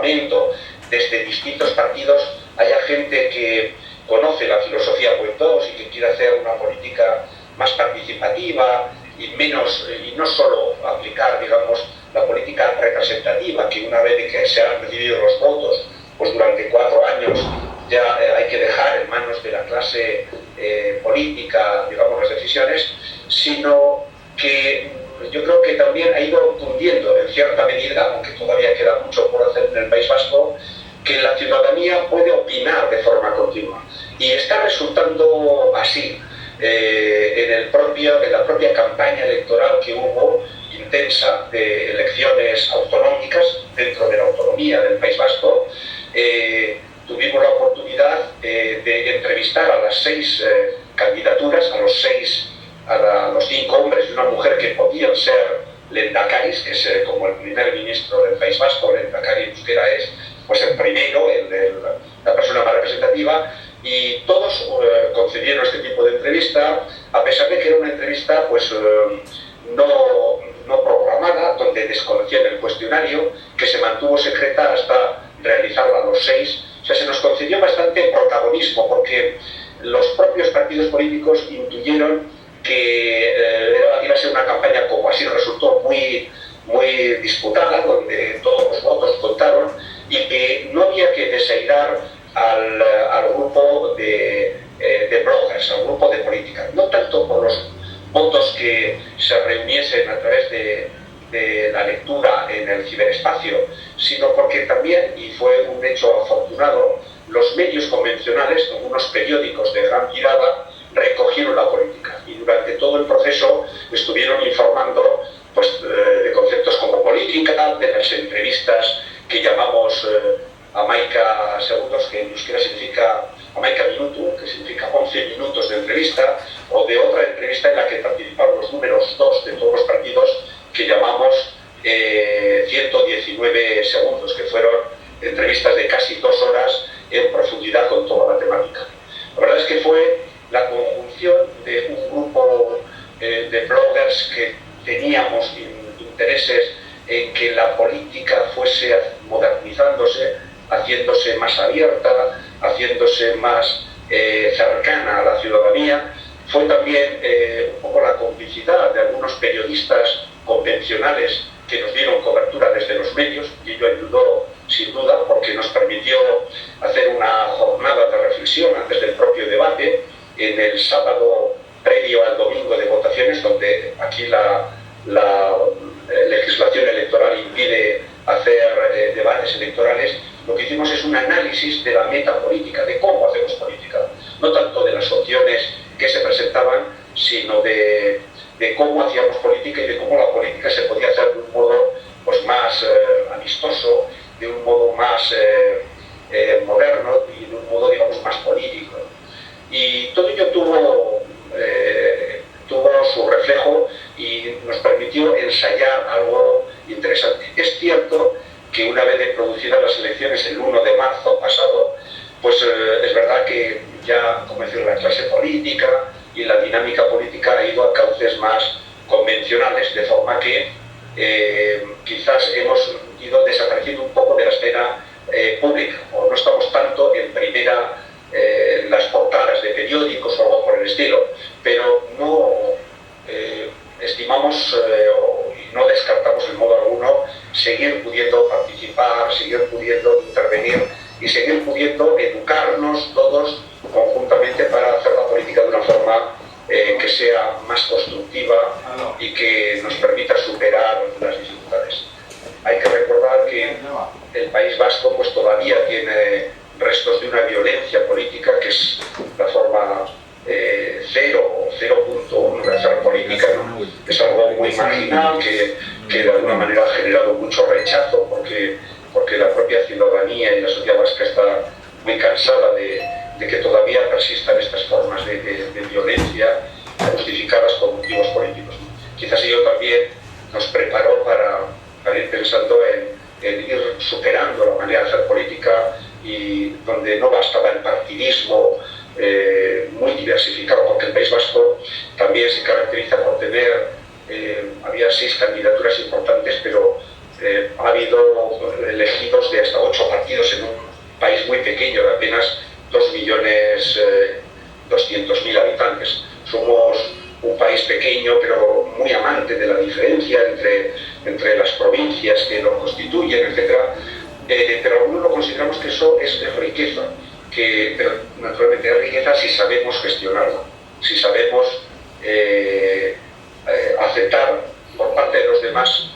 Parlamento, desde distintos partidos, haya gente que conoce la filosofía Web 2 y que quiere hacer una política más participativa y no solo aplicar, digamos, la política representativa, que una vez que se han recibido los votos, pues durante 4 años ya hay que dejar en manos de la clase política, digamos, las decisiones, sino que yo creo que también ha ido cundiendo en cierta medida, aunque todavía queda mucho por hacer en el País Vasco, que la ciudadanía puede opinar de forma continua. Y está resultando así. En la propia campaña electoral que hubo intensa de elecciones autonómicas dentro de la autonomía del País Vasco, tuvimos la oportunidad de entrevistar a las 6 candidaturas, a los 5 hombres y una mujer que podían ser lehendakaris, que es como el primer ministro del País Vasco. Lehendakari en euskera es pues el primero, la persona más representativa, y todos concedieron este tipo de entrevista, a pesar de que era una entrevista pues no programada, donde desconocían el cuestionario, que se mantuvo secreta hasta realizarla a los 6. O sea, se nos concedió bastante protagonismo, porque los propios partidos políticos intuyeron que iba a ser una campaña, como así resultó, muy disputada, donde todos los votos contaron, y que no había que desairar al grupo de bloggers, al grupo de política, no tanto por los votos que se reuniesen a través de la lectura en el ciberespacio, sino porque también, y fue un hecho afortunado, los medios convencionales, algunos periódicos de gran tirada, recogieron la política y durante todo el proceso estuvieron informando pues, de conceptos como política, de las entrevistas que llamamos Hamaika segundos, que en euskera significa Hamaika minutu, que significa 11 minutos de entrevista, o de otra entrevista en la que participaron los números 2 de todos los partidos, que llamamos 119 segundos, que fueron entrevistas de casi 2 horas en profundidad con toda la temática. La verdad es que fue la conjunción de un grupo de bloggers que teníamos intereses en que la política fuese modernizándose, haciéndose más abierta, haciéndose más cercana a la ciudadanía. Fue también un poco la complicidad de algunos periodistas convencionales que nos dieron cobertura desde los medios, y ello ayudó sin duda porque nos permitió hacer una jornada de reflexión antes del propio debate en el sábado previo al domingo de votaciones, donde aquí la legislación electoral impide hacer debates electorales. Lo que hicimos es un análisis de la meta política, de cómo hacemos política, no tanto de las opciones que se presentaban, sino de cómo hacíamos política y de cómo la política se podía hacer de un modo pues, más amistoso, de un modo más moderno y de un modo, digamos, más político. Y todo ello tuvo su reflejo y nos permitió ensayar algo interesante. Es cierto que una vez producidas las elecciones el 1 de marzo pasado, pues es verdad que ya, como decir, la clase política y la dinámica política ha ido a cauces más convencionales, de forma que quizás hemos ido desapareciendo un poco de la escena pública, o no estamos tanto en primera las portadas de periódicos o algo por el estilo, pero no estimamos y no descartamos en modo alguno seguir pudiendo participar, seguir pudiendo intervenir y seguir pudiendo educarnos todos conjuntamente para hacer la política de una forma que sea más constructiva y que nos permita superar las dificultades. Hay que recordar que el País Vasco pues todavía tiene restos de una violencia política que es la forma 0 o 0.1 de hacer política, ¿no? Es algo muy marginal que de alguna manera ha generado mucho rechazo porque la propia ciudadanía y la sociedad vasca está muy cansada de que todavía persistan estas formas de violencia justificadas por motivos políticos. Quizás ello también nos preparó para ir pensando en ir superando la manera de hacer política y donde no bastaba el partidismo muy diversificado, porque el País Vasco también se caracteriza por tener, había 6 candidaturas importantes, pero Ha habido elegidos de hasta 8 partidos en un país muy pequeño, de apenas 2.200.000 habitantes. Somos un país pequeño, pero muy amante de la diferencia entre las provincias que lo constituyen, etc. Pero algunos lo consideramos que eso es riqueza, pero naturalmente es riqueza si sabemos gestionarla, si sabemos aceptar por parte de los demás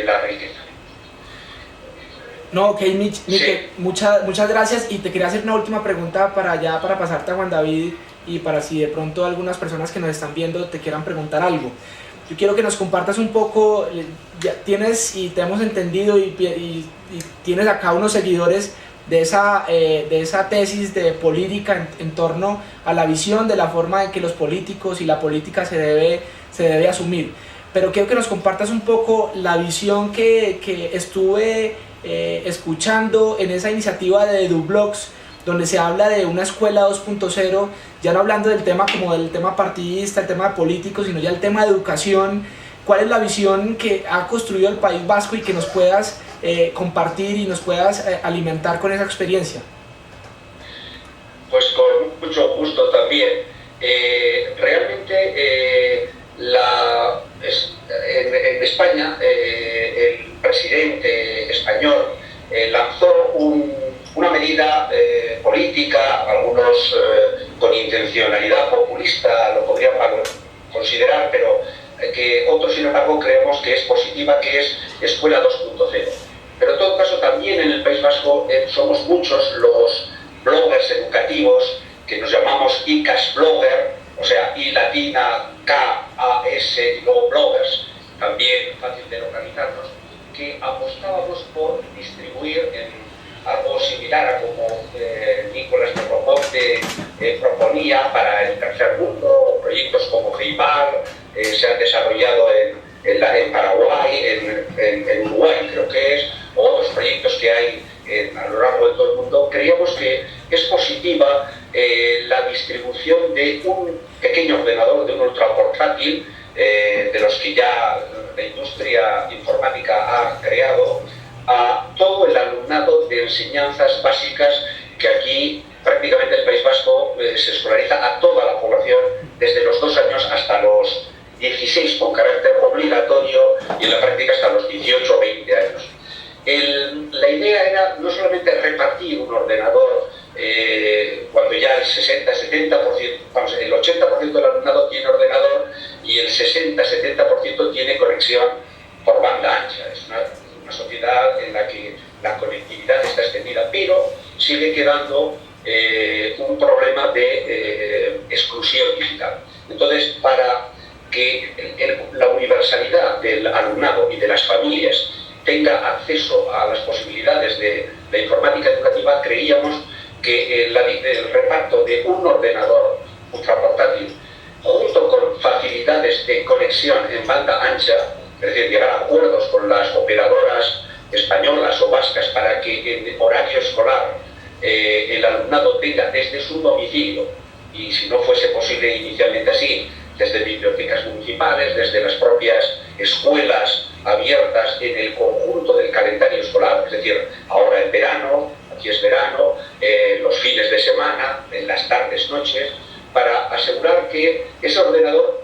la riqueza. No, ok, Miquel, muchas gracias, y te quería hacer una última pregunta para pasarte a Juan David, y para si de pronto algunas personas que nos están viendo te quieran preguntar algo. Yo quiero que nos compartas un poco, ya tienes y te hemos entendido y tienes acá unos seguidores de esa tesis de política en torno a la visión de la forma en que los políticos y la política se debe asumir. Pero quiero que nos compartas un poco la visión que estuve escuchando en esa iniciativa de EduBlogs, donde se habla de una escuela 2.0, ya no hablando del tema como del tema partidista, el tema político, sino ya el tema de educación. ¿Cuál es la visión que ha construido el País Vasco y que nos puedas compartir y nos puedas alimentar con esa experiencia? Pues con mucho gusto también. Realmente en España el presidente español lanzó una medida política, algunos con intencionalidad populista lo podrían considerar, pero que otros sin embargo creemos que es positiva, que es Escuela 2.0. Pero en todo caso también en el País Vasco somos muchos los bloggers educativos que nos llamamos ICAS Blogger, o sea, I latina, K-A-S y luego bloggers, también fácil de localizarnos, que apostábamos por distribuir en algo similar a como Nicolás Negroponte proponía para el tercer mundo, proyectos como Feibal, se han desarrollado en Paraguay, en Uruguay creo que es, o otros proyectos que hay a lo largo de todo el mundo. Creíamos que es positiva la distribución de un pequeño ordenador, de un ultraportátil, de los que ya la industria informática ha creado, a todo el alumnado de enseñanzas básicas, que aquí prácticamente el País Vasco se escolariza a toda la población desde los 2 años hasta los 16 con carácter obligatorio y en la práctica hasta los 18 o 20 años. La idea era no solamente repartir un ordenador cuando ya el 60-70%, vamos, el 80% del alumnado tiene ordenador y el 60-70% tiene conexión por banda ancha. Es una sociedad en la que la conectividad está extendida, pero sigue quedando un problema de exclusión digital. Entonces, para que la universalidad del alumnado y de las familias tenga acceso a las posibilidades de la informática educativa, creíamos que el reparto de un ordenador ultraportátil junto con facilidades de conexión en banda ancha, es decir, llegar a acuerdos con las operadoras españolas o vascas para que en horario escolar el alumnado tenga desde su domicilio, y si no fuese posible inicialmente así, desde bibliotecas municipales, desde las propias escuelas abiertas en el conjunto del calendario escolar, es decir, ahora en verano, aquí es verano, los fines de semana, en las tardes, noches, para asegurar que ese ordenador